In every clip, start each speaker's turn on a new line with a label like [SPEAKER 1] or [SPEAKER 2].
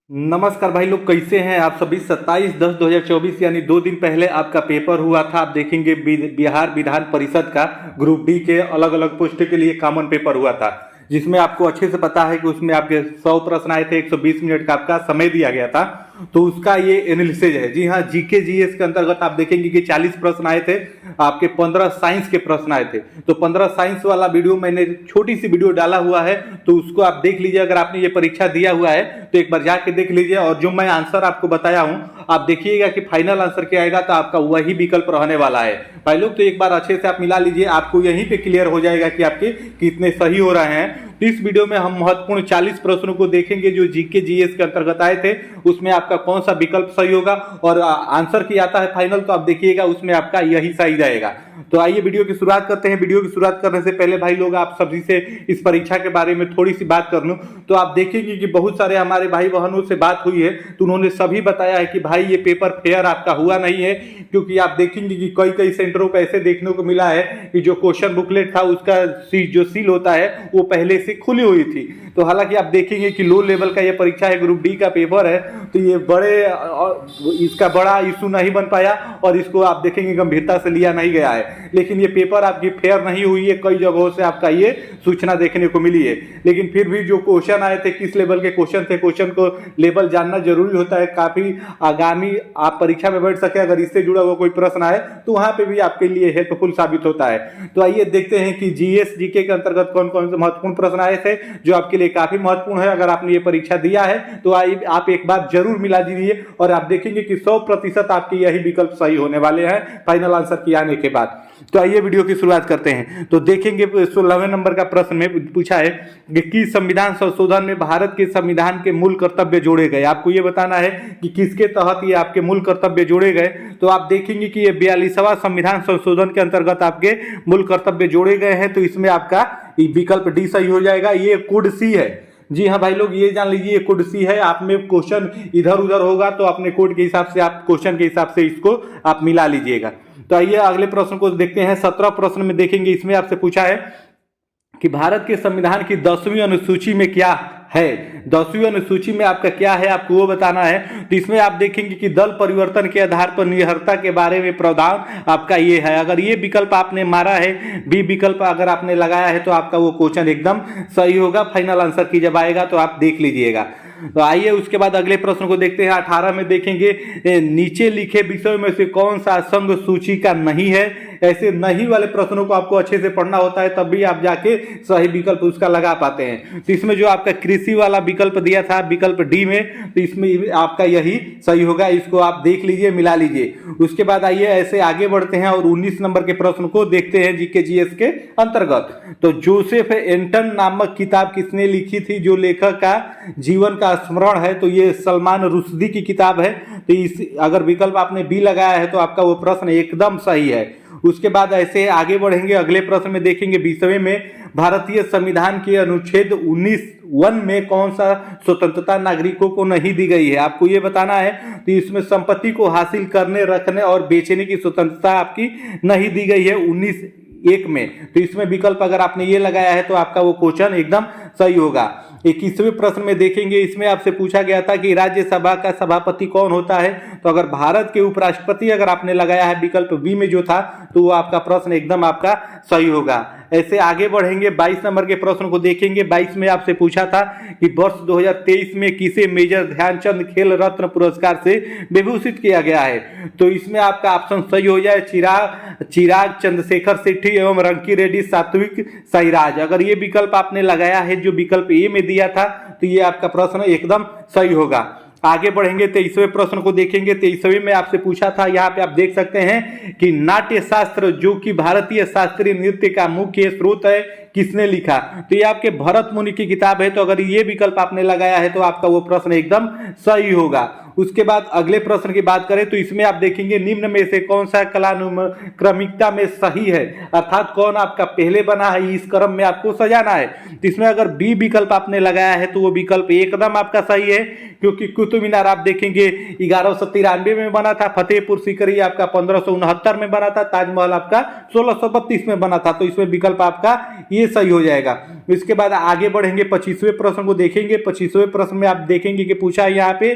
[SPEAKER 1] नमस्कार भाई लोग, कैसे हैं आप सभी। 27/10/2024 यानी 2 दिन पहले आपका पेपर हुआ था। आप देखेंगे बिहार विधान परिषद का ग्रुप डी के अलग अलग पोस्ट के लिए कॉमन पेपर हुआ था, जिसमें आपको अच्छे से पता है कि उसमें आपके 100 प्रश्न आए थे। 120 मिनट का आपका समय दिया गया था, तो उसका ये एनालिसिस है। जी हाँ, जीके जीएस के अंतर्गत आप देखेंगे कि 40 प्रश्न आए थे, आपके 15 साइंस के प्रश्न आए थे। तो 15 साइंस वाला वीडियो मैंने छोटी सी वीडियो डाला हुआ है, तो उसको आप देख लीजिए। अगर आपने ये परीक्षा दिया हुआ है तो एक बार जाके देख लीजिए। और जो मैं आंसर आपको बताया हूं, आप देखिएगा कि फाइनल आंसर क्या आएगा, तो आपका वही विकल्प रहने वाला है भाई लोग। तो एक बार अच्छे से आप मिला लीजिए, आपको यहीं पे क्लियर हो जाएगा कि आपके कितने सही हो रहे हैं। तो इस वीडियो में हम महत्वपूर्ण 40 प्रश्नों को देखेंगे जो जीके जीएस के अंतर्गत आए थे। उसमें आपका कौन सा विकल्प सही होगा और आंसर की आता है फाइनल, तो आप देखिएगा उसमें आपका यही सही रहेगा। तो आइए वीडियो की शुरुआत करते हैं। वीडियो की शुरुआत करने से पहले भाई लोग, आप सभी से इस परीक्षा के बारे में थोड़ी सी बात कर लूं, तो आप देखेंगे कि बहुत सारे हमारे भाई बहनों से बात हुई है, तो उन्होंने सभी बताया है कि भाई ये पेपर फेयर आपका हुआ नहीं है। क्योंकि आप देखेंगे कि कई कई सेंटरों पर ऐसे देखने को मिला है कि जो क्वेश्चन बुकलेट था उसका जो सील होता है वो पहले से खुली हुई थी। तो हालांकि आप देखेंगे कि लो लेवल का ये परीक्षा है, ग्रुप डी का पेपर है, तो ये इसका बड़ा इशू नहीं बन पाया और इसको आप देखेंगे गंभीरता से लिया नहीं गया है। लेकिन ये पेपर आपकी फेयर नहीं हुई है, कई जगहों से आपका ये सूचना देखने को मिली है। लेकिन फिर भी जो क्वेश्चन आए थे, किस लेवल के क्वेश्चन थे, क्वेश्चन को लेवल जानना जरूरी होता है। काफी आगामी आप परीक्षा में बैठ सके, अगर इससे जुड़ा हुआ कोई प्रश्न आए तो वहां पे भी आपके लिए हेल्पफुल साबित होता है। तो आइए देखते हैं कि जीएस जीके के अंतर्गत कौन कौन से महत्वपूर्ण प्रश्न आए थे जो आपके लिए काफी महत्वपूर्ण है। अगर आपने ये परीक्षा दिया है तो आप एक बार जरूर मिला दीजिए और आप देखेंगे कि 100% आपके यही विकल्प सही होने वाले हैं फाइनल आंसर की आने के बाद। तो आइए वीडियो की शुरुआत करते हैं। तो देखेंगे 16वें नंबर का प्रश्न में पूछा है कि किस संविधान संशोधन में भारत के संविधान के मूल कर्तव्य जोड़े गए। आपको ये बताना है कि किसके तहत ये आपके मूल कर्तव्य जोड़े गए। तो आप देखेंगे कि ये 42वां संविधान संशोधन के अंतर्गत आपके मूल कर्तव्य जोड़े गए हैं। तो इसमें आपका विकल्प डी सही हो जाएगा। ये कोड सी है। जी हाँ भाई लोग, ये जान लीजिए कोड सी है। आप में क्वेश्चन इधर उधर होगा तो अपने कोड के हिसाब से, आप क्वेश्चन के हिसाब से इसको आप मिला लीजिएगा। तो आइए अगले प्रश्न को देखते हैं। 17 प्रश्न में देखेंगे, इसमें आपसे पूछा है कि भारत के संविधान की 10वीं अनुसूची में क्या है। 10वीं अनुसूची में आपका क्या है, आपको वो बताना है। तो इसमें आप देखेंगे कि दल परिवर्तन के आधार पर निरहरता के बारे में प्रावधान आपका ये है। अगर ये विकल्प आपने मारा है, बी विकल्प अगर आपने लगाया है, तो आपका वो क्वेश्चन एकदम सही होगा। फाइनल आंसर की जब आएगा तो आप देख लीजिएगा। तो आइए उसके बाद अगले प्रश्न को देखते हैं। 18 में देखेंगे नीचे लिखे विषयों में से कौन सा संघ सूची का नहीं है। ऐसे नहीं वाले प्रश्नों को आपको अच्छे से पढ़ना होता है, तब भी आप जाके सही विकल्प उसका लगा पाते हैं। तो इसमें जो आपका कृषि वाला विकल्प दिया था विकल्प डी में, तो इसमें आपका यही सही होगा। इसको आप देख लीजिए, मिला लीजिए। उसके बाद आइए ऐसे आगे बढ़ते हैं और 19 नंबर के प्रश्न को देखते हैं जीके जीएस के अंतर्गत। तो जोसेफ एंटन नामक किताब किसने लिखी थी, जो लेखक का जीवन का स्मरण है। तो ये सलमान रुश्दी की किताब है। तो इस अगर विकल्प आपने बी लगाया है तो आपका वो प्रश्न एकदम सही है। उसके बाद ऐसे आगे बढ़ेंगे, अगले प्रश्न में देखेंगे 20वें में भारतीय संविधान के अनुच्छेद 19(1) में कौन सा स्वतंत्रता नागरिकों को नहीं दी गई है। आपको ये बताना है। तो इसमें संपत्ति को हासिल करने, रखने और बेचने की स्वतंत्रता आपकी नहीं दी गई है 19(1) में। तो इसमें विकल्प अगर आपने ये लगाया है तो आपका वो क्वेश्चन एकदम सही होगा। 21वें प्रश्न में देखेंगे, इसमें आपसे पूछा गया था कि राज्यसभा का सभापति कौन होता है। तो अगर भारत के उपराष्ट्रपति अगर आपने लगाया है विकल्प बी में जो था, तो वो आपका प्रश्न एकदम आपका सही होगा। ऐसे आगे बढ़ेंगे, 22 नंबर के प्रश्न को देखेंगे। 22 में आपसे पूछा था कि वर्ष 2023 में किसे मेजर ध्यानचंद खेल रत्न पुरस्कार से विभूषित किया गया है। तो इसमें आपका ऑप्शन सही हो जाए चिराग चंद्रशेखर सेठी एवं रंकी रेड्डी सात्विक साईराज। अगर ये विकल्प आपने लगाया है जो विकल्प ए में दिया था, तो ये आपका प्रश्न एकदम सही होगा। आगे बढ़ेंगे, 23वें प्रश्न को देखेंगे। 23वें में आपसे पूछा था, यहाँ पे आप देख सकते हैं कि नाट्य शास्त्र जो कि भारतीय शास्त्रीय नृत्य का मुख्य स्रोत है, किसने लिखा। तो ये आपके भरत मुनि की किताब है। तो अगर ये विकल्प आपने लगाया है तो आपका वो प्रश्न एकदम सही होगा। उसके बाद अगले प्रश्न की बात करें तो इसमें आप देखेंगे निम्न में से कौन सा कालानुक्रमिकता में सही है, अर्थात कौन आपका पहले बना है, इस क्रम में आपको सजाना है। तो इसमें अगर बी विकल्प आपने लगाया है तो वो विकल्प एकदम आपका सही है, क्योंकि कुतुब मीनार आप देखेंगे 1193 में बना था, फतेहपुर सीकरी आपका 1569 में बना था, ताजमहल आपका 1632 में बना था। तो इसमें विकल्प आपका ये सही हो जाएगा। इसके बाद आगे बढ़ेंगे, 25वें प्रश्न को देखेंगे। 25वें प्रश्न में आप देखेंगे कि पूछा है यहाँ पे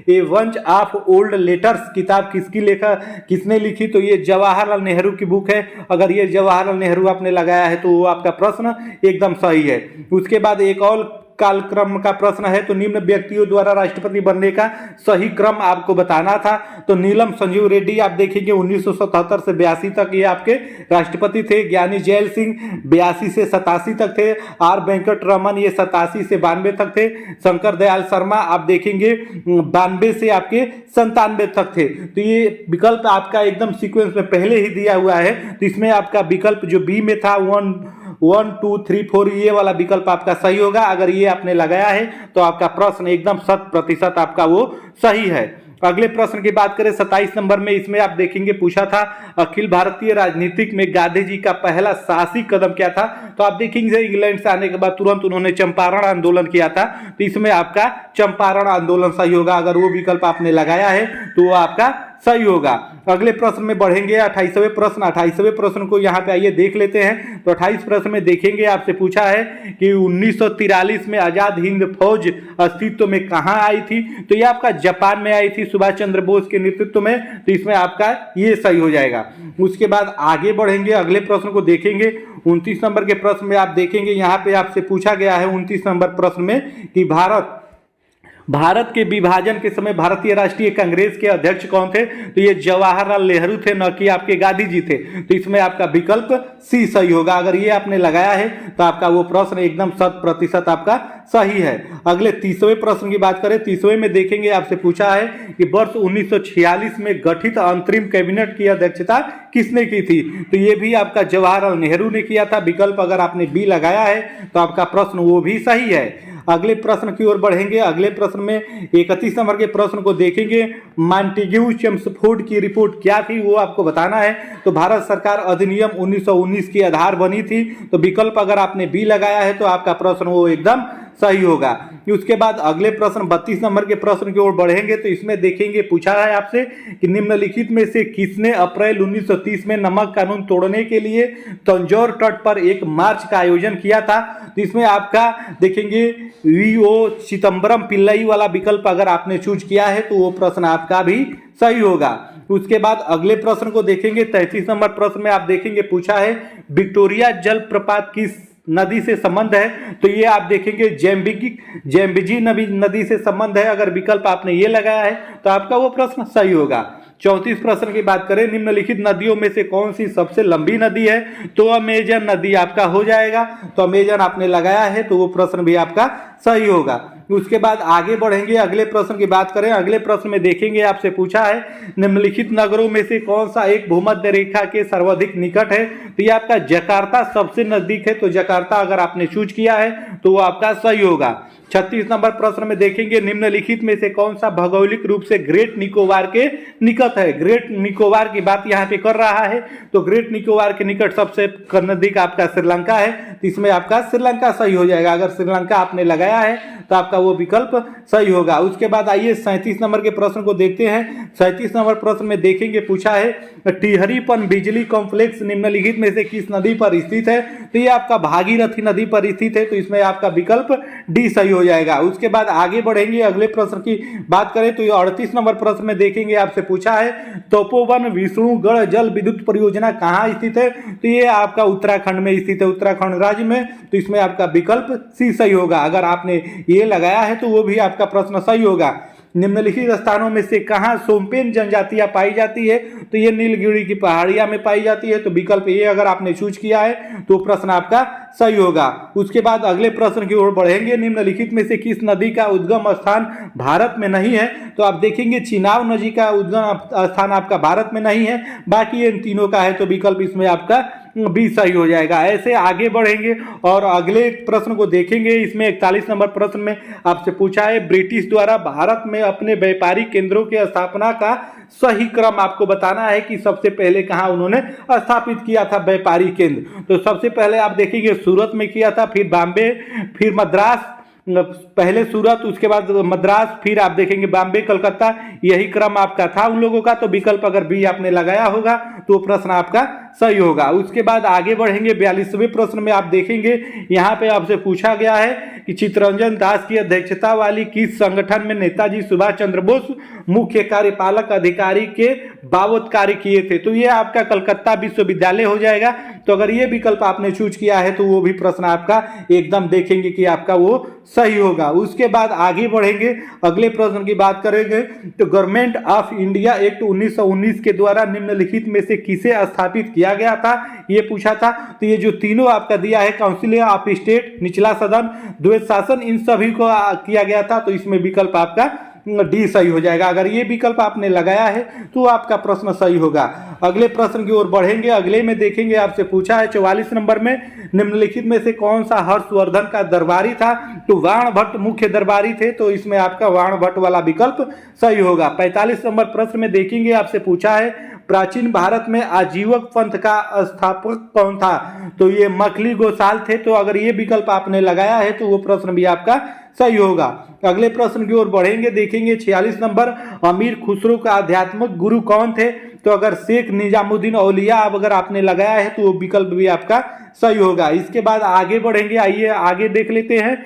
[SPEAKER 1] a bunch of old letters किताब किसने लिखी, तो ये जवाहरलाल नेहरू की बुक है। अगर ये जवाहरलाल नेहरू आपने लगाया है तो वो आपका प्रश्न एकदम सही है। उसके बाद एक और कालक्रम का प्रश्न है, तो निम्न व्यक्तियों द्वारा राष्ट्रपति बनने का सही क्रम आपको बताना था। तो नीलम संजीव रेड्डी आप देखेंगे 1977 से 82 तक ये आपके राष्ट्रपति थे। ज्ञानी जैल सिंह 82 से 87 तक थे। आर वेंकट रमन ये 87 से 92 तक थे। शंकर दयाल शर्मा आप देखेंगे 92 से आपके 97 तक थे। तो ये विकल्प आपका एकदम सीक्वेंस में पहले ही दिया हुआ है। तो इसमें आपका विकल्प जो बी में था 1, 2, 3, 4 ये वाला विकल्प आपका सही होगा। अगर ये आपने लगाया है तो आपका प्रश्न एकदम 100% आपका वो सही है। अगले प्रश्न की बात करें 27 नंबर में, इसमें आप देखेंगे पूछा था अखिल भारतीय राजनीतिक में गांधी जी का पहला साहसी कदम क्या था। तो आप देखेंगे इंग्लैंड से आने के बाद तुरंत उन्होंने चंपारण आंदोलन किया था। तो इसमें आपका चंपारण आंदोलन सही होगा। अगर वो विकल्प आपने लगाया है तो वो आपका सही होगा। अगले प्रश्न में बढ़ेंगे 28वें प्रश्न। 28वें प्रश्न को यहाँ पे आइए देख लेते हैं। तो 28 प्रश्न में देखेंगे आपसे पूछा है कि 1943 में आजाद हिंद फौज अस्तित्व में कहाँ आई थी। तो ये आपका जापान में आई थी सुभाष चंद्र बोस के नेतृत्व में। तो इसमें आपका ये सही हो जाएगा। उसके बाद आगे बढ़ेंगे, अगले प्रश्न को देखेंगे। 29 नंबर के प्रश्न में आप देखेंगे यहाँ पे आपसे पूछा गया है 29 नंबर प्रश्न में कि भारत के विभाजन के समय भारतीय राष्ट्रीय कांग्रेस के अध्यक्ष कौन थे। तो ये जवाहरलाल नेहरू थे, न कि आपके गांधी जी थे। तो इसमें आपका विकल्प सी सही होगा। अगर ये आपने लगाया है तो आपका वो प्रश्न एकदम 100% आपका सही है। अगले 30वें प्रश्न की बात करें, 30वें में देखेंगे आपसे पूछा है कि वर्ष 1946 में गठित अंतरिम कैबिनेट की अध्यक्षता किसने की थी। तो ये भी आपका जवाहरलाल नेहरू ने किया था। विकल्प अगर आपने बी लगाया है तो आपका प्रश्न वो भी सही है। अगले प्रश्न की ओर बढ़ेंगे। अगले प्रश्न में 31 नंबर के प्रश्न को देखेंगे। मॉन्टेग्यू चेम्सफोर्ड की रिपोर्ट क्या थी वो आपको बताना है। तो भारत सरकार अधिनियम 1919 की आधार बनी थी। तो विकल्प अगर आपने बी लगाया है तो आपका प्रश्न वो एकदम सही होगा। उसके बाद अगले प्रश्न 32 नंबर के प्रश्न की ओर बढ़ेंगे। तो इसमें देखेंगे पूछा है आपसे कि निम्नलिखित में से किसने अप्रैल 1930 में नमक कानून तोड़ने के लिए तंजौर तट पर एक मार्च का आयोजन किया था। तो इसमें आपका देखेंगे वीओ चिदम्बरम पिल्लई वाला विकल्प अगर आपने चूज किया है तो वो प्रश्न आपका भी सही होगा। उसके बाद अगले प्रश्न को देखेंगे। 33 नंबर प्रश्न में आप देखेंगे पूछा है विक्टोरिया जलप्रपात किस नदी से संबंध है। तो ये आप देखेंगे जैम्बिजी नदी से संबंध है। अगर विकल्प आपने ये लगाया है तो आपका वो प्रश्न सही होगा। 34 प्रश्न की बात करें, निम्नलिखित नदियों में से कौन सी सबसे लंबी नदी है। तो अमेजन नदी आपका हो जाएगा। तो अमेजन आपने लगाया है तो वो प्रश्न भी आपका सही होगा। उसके बाद आगे बढ़ेंगे, अगले प्रश्न की बात करें। अगले प्रश्न में देखेंगे आपसे पूछा है निम्नलिखित नगरों में से कौन सा एक भूमध्य रेखा के सर्वाधिक निकट है। तो ये आपका जकार्ता सबसे नजदीक है। तो जकार्ता अगर आपने चूज किया है तो वो आपका सही होगा। 36 नंबर प्रश्न में देखेंगे निम्नलिखित में से कौन सा भौगोलिक रूप से ग्रेट निकोबार के निकट है। ग्रेट निकोबार की बात यहाँ पे कर रहा है। तो ग्रेट निकोबार के निकट सबसे नजदीक आपका श्रीलंका है। तो इसमें आपका श्रीलंका सही हो जाएगा। अगर श्रीलंका आपने लगाया है तो आपका वो विकल्प सही होगा। उसके बाद आइए 37 नंबर के प्रश्न को देखते हैं। 37 नंबर प्रश्न में देखेंगे पूछा है टिहरीपन बिजली कॉम्प्लेक्स निम्नलिखित में से किस नदी पर स्थित है। तो ये आपका भागीरथी नदी पर स्थित है। तो इसमें आपका विकल्प डी सही हो जाएगा। उसके बाद आगे बढ़ेंगे, अगले प्रश्न की बात करें तो ये 38 नंबर प्रश्न में देखेंगे आपसे पूछा है तपोवन विष्णुगढ़ जल विद्युत परियोजना कहाँ स्थित है। तो ये आपका उत्तराखंड में स्थित है, उत्तराखंड राज्य में। तो इसमें आपका विकल्प सी सही होगा। अगर आपने ये लगाया है तो वो भी आपका प्रश्न सही होगा। निम्नलिखित स्थानों में से कहाँ सोमपेन जनजातियां पाई जाती है। तो ये नीलगिरी की पहाड़ियां में पाई जाती है। तो विकल्प ये अगर आपने चूज किया है तो प्रश्न आपका सही होगा। उसके बाद अगले प्रश्न की ओर बढ़ेंगे। निम्नलिखित में से किस नदी का उद्गम स्थान भारत में नहीं है। तो आप देखेंगे चिनाब नदी का उद्गम स्थान आपका भारत में नहीं है, बाकी इन तीनों का है। तो विकल्प इसमें आपका बी सही हो जाएगा। ऐसे आगे बढ़ेंगे और अगले प्रश्न को देखेंगे। इसमें 41 नंबर प्रश्न में आपसे पूछा है, ब्रिटिश द्वारा भारत में अपने व्यापारिक केंद्रों की स्थापना का सही क्रम आपको बताना है कि सबसे पहले कहाँ उन्होंने स्थापित किया था व्यापारिक केंद्र। तो सबसे पहले आप देखेंगे सूरत में किया था, फिर बॉम्बे, फिर मद्रास, पहले सूरत, उसके बाद मद्रास, फिर आप देखेंगे बॉम्बे, कलकत्ता, यही क्रम आपका था उन लोगों का। तो विकल्प अगर बी आपने लगाया होगा तो प्रश्न आपका सही होगा। उसके बाद आगे बढ़ेंगे 42वें प्रश्न में आप देखेंगे यहाँ पे आपसे पूछा गया है कि चित्तरंजन दास की अध्यक्षता वाली किस संगठन में नेताजी सुभाष चंद्र बोस मुख्य कार्यपालक अधिकारी के बाबत कार्य किए थे। तो ये आपका कलकत्ता विश्वविद्यालय हो जाएगा। तो अगर ये विकल्प आपने चूज किया है तो वो भी प्रश्न आपका एकदम देखेंगे कि आपका वो सही होगा। उसके बाद आगे बढ़ेंगे, अगले प्रश्न की बात करेंगे तो गवर्नमेंट ऑफ इंडिया एक्ट 1919 के द्वारा निम्नलिखित में से किसे स्थापित किया गया था, ये पूछा था। तो ये जो तीनों आपका दिया है, काउंसिल ऑफ स्टेट, निचला सदन, द्वैत शासन, इन सभी को किया गया था। तो इसमें विकल्प आपका डी सही हो जाएगा। अगर ये विकल्प आपने लगाया है तो आपका प्रश्न सही होगा। अगले प्रश्न की ओर बढ़ेंगे। अगले में देखेंगे आपसे पूछा है 44 नंबर में, निम्नलिखित में से कौन सा हर्षवर्धन का दरबारी था। तो वाण भट्ट मुख्य दरबारी थे। तो इसमें आपका वाण भट्ट वाला विकल्प सही होगा। 45 नंबर प्रश्न में देखेंगे आपसे पूछा है, प्राचीन भारत में आजीवक पंथ का स्थापक कौन था। तो ये मखली गोसाल थे। तो अगर ये विकल्प आपने लगाया है तो वो प्रश्न भी आपका सही होगा। अगले प्रश्न की ओर बढ़ेंगे, देखेंगे 46 नंबर, अमीर खुसरो का आध्यात्मिक गुरु कौन थे। तो अगर शेख निजामुद्दीन औलिया अगर आपने लगाया है तो वो विकल्प भी आपका सही होगा। इसके बाद आगे बढ़ेंगे, आइए आगे देख लेते हैं।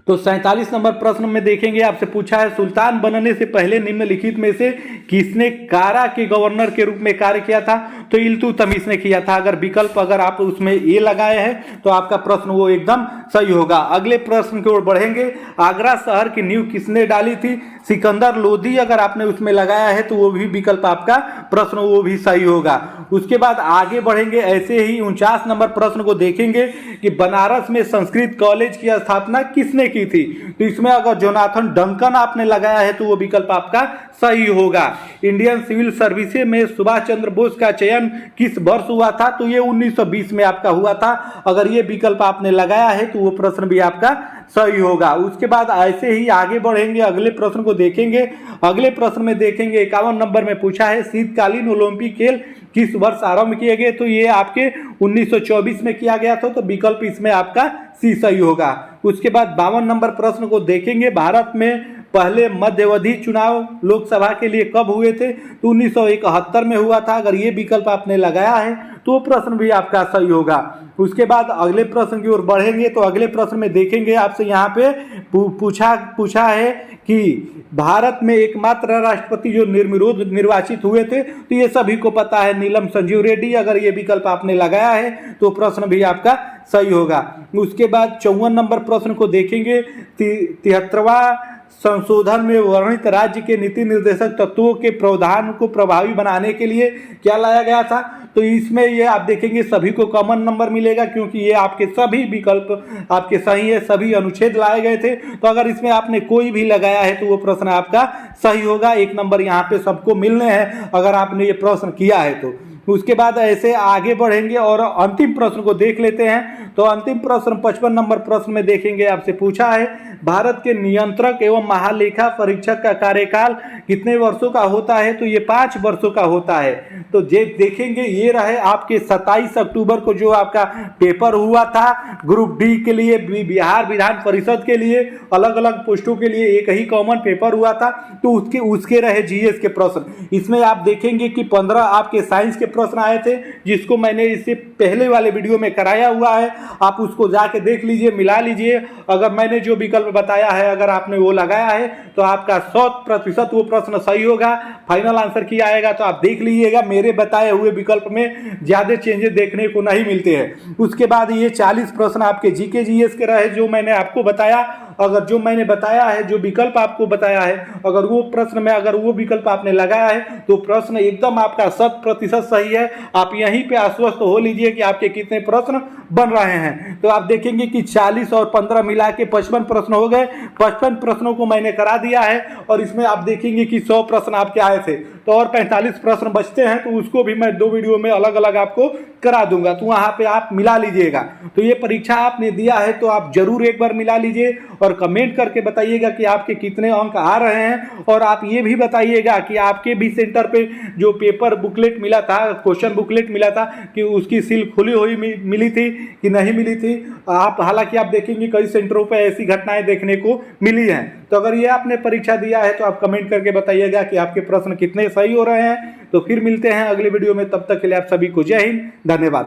[SPEAKER 1] तो 47 नंबर प्रश्न में देखेंगे आपसे पूछा है, सुल्तान बनने से पहले निम्नलिखित में से किसने कारा के गवर्नर के रूप में कार्य किया था। तो इल्तुतमिश ने किया था। अगर विकल्प अगर आप उसमें ये लगाए हैं तो आपका प्रश्न वो एकदम सही होगा। अगले प्रश्न की ओर बढ़ेंगे, आगरा शहर की नींव किसने डाली थी। सिकंदर लोधी अगर आपने उसमें लगाया है तो वो भी विकल्प आपका प्रश्न वो भी सही होगा। उसके बाद आगे बढ़ेंगे, ऐसे ही 49 नंबर प्रश्न को देखेंगे कि बनारस में संस्कृत कॉलेज की स्थापना किसने की थी। तो इसमें अगर जोनाथन डंकन आपने लगाया है तो वो विकल्प आपका सही होगा। इंडियन सिविल सर्विसेज में सुभाष चंद्र बोस का चयन किस वर्ष हुआ था। तो ये 1920 में आपका हुआ था। अगर ये विकल्प आपने लगाया है तो वो प्रश्न भी आपका सही होगा। उसके बाद ऐसे ही आगे बढ़ेंगे, अगले प्रश्न को देखेंगे। अगले प्रश्न में देखेंगे 51 नंबर में पूछा है, शीतकालीन ओलंपिक खेल किस वर्ष आरंभ किए गए। तो ये आपके 1924 में किया गया था। तो विकल्प इसमें आपका सी सही होगा। उसके बाद 52 नंबर प्रश्न को देखेंगे, भारत में पहले मध्यावधि चुनाव लोकसभा के लिए कब हुए थे। तो 1971 में हुआ था। अगर ये विकल्प आपने लगाया है तो प्रश्न भी आपका सही होगा। उसके बाद अगले प्रश्न की ओर बढ़ेंगे। तो अगले प्रश्न में देखेंगे आपसे यहाँ पे पूछा है कि भारत में एकमात्र राष्ट्रपति जो निर्विरोध निर्वाचित हुए थे। तो ये सभी को पता है, नीलम संजीव रेड्डी। अगर ये विकल्प आपने लगाया है तो प्रश्न भी आपका सही होगा। उसके बाद 54 नंबर प्रश्न को देखेंगे, 73वां संशोधन में वर्णित राज्य के नीति निर्देशक तत्वों के प्रावधान को प्रभावी बनाने के लिए क्या लाया गया था। तो इसमें ये आप देखेंगे सभी को कॉमन नंबर मिलेगा, क्योंकि ये आपके सभी विकल्प आपके सही है, सभी अनुच्छेद लाए गए थे। तो अगर इसमें आपने कोई भी लगाया है तो वो प्रश्न आपका सही होगा। 1 नंबर यहाँ पे सबको मिलने हैं अगर आपने ये प्रश्न किया है तो। उसके बाद ऐसे आगे बढ़ेंगे और अंतिम प्रश्न को देख लेते हैं। तो अंतिम प्रश्न 55 नंबर प्रश्न में देखेंगे आपसे पूछा है, भारत के नियंत्रक एवं महालेखा परीक्षक का कार्यकाल कितने वर्षों का होता है। तो ये 5 वर्षों का होता है। तो देखेंगे ये रहे आपके 27 अक्टूबर को जो आपका पेपर हुआ था ग्रुप डी के लिए, बिहार विधान परिषद के लिए, अलग अलग पोस्टों के लिए एक ही कॉमन पेपर हुआ था। तो उसके रहे जीएस के प्रश्न। इसमें आप देखेंगे कि 15 आपके साइंस के प्रश्न आए थे, जिसको मैंने इससे पहले वाले वीडियो में कराया हुआ है। आप उसको जाके देख लीजिए, मिला लीजिए। अगर मैंने जो विकल्प बताया है अगर आपने वो लगाया है तो आपका 100% वो प्रश्न सही होगा। फाइनल आंसर किया आएगा तो आप देख लीजिएगा, मेरे बताए हुए विकल्प में ज्यादा चेंजेस देखने को नहीं मिलते हैं। उसके बाद ये 40 प्रश्न आपके जीके जीएस के रहे जो मैंने आपको बताया। अगर जो मैंने बताया है, जो विकल्प आपको बताया है, अगर वो प्रश्न में अगर वो विकल्प आपने लगाया है तो प्रश्न एकदम आपका 100% सही है। आप यहीं पे आश्वस्त हो लीजिए कि आपके कितने प्रश्न बन रहे हैं। तो आप देखेंगे कि 40 और 15 मिला के 55 प्रश्न हो गए। 55 प्रश्नों को मैंने करा दिया है और इसमें आप देखेंगे कि 100 प्रश्न आपके आए थे। तो और 45 प्रश्न बचते हैं, तो उसको भी मैं 2 वीडियो में अलग अलग आपको करा दूंगा, तो वहां पे आप मिला लीजिएगा। तो ये परीक्षा आपने दिया है तो आप जरूर एक बार मिला लीजिए और कमेंट करके बताइएगा कि आपके कितने अंक आ रहे हैं। और आप ये भी बताइएगा कि आपके भी सेंटर पे जो पेपर बुकलेट मिला था, क्वेश्चन बुकलेट मिला था, कि उसकी सील खुली हुई मिली थी कि नहीं मिली थी। आप हालांकि आप देखेंगे कई सेंटरों पे ऐसी घटनाएं देखने को मिली हैं। तो अगर ये आपने परीक्षा दिया है तो आप कमेंट करके बताइएगा कि आपके प्रश्न कितने सही हो रहे हैं। तो फिर मिलते हैं अगले वीडियो में, तब तक के लिए आप सभी को जय हिंद, धन्यवाद।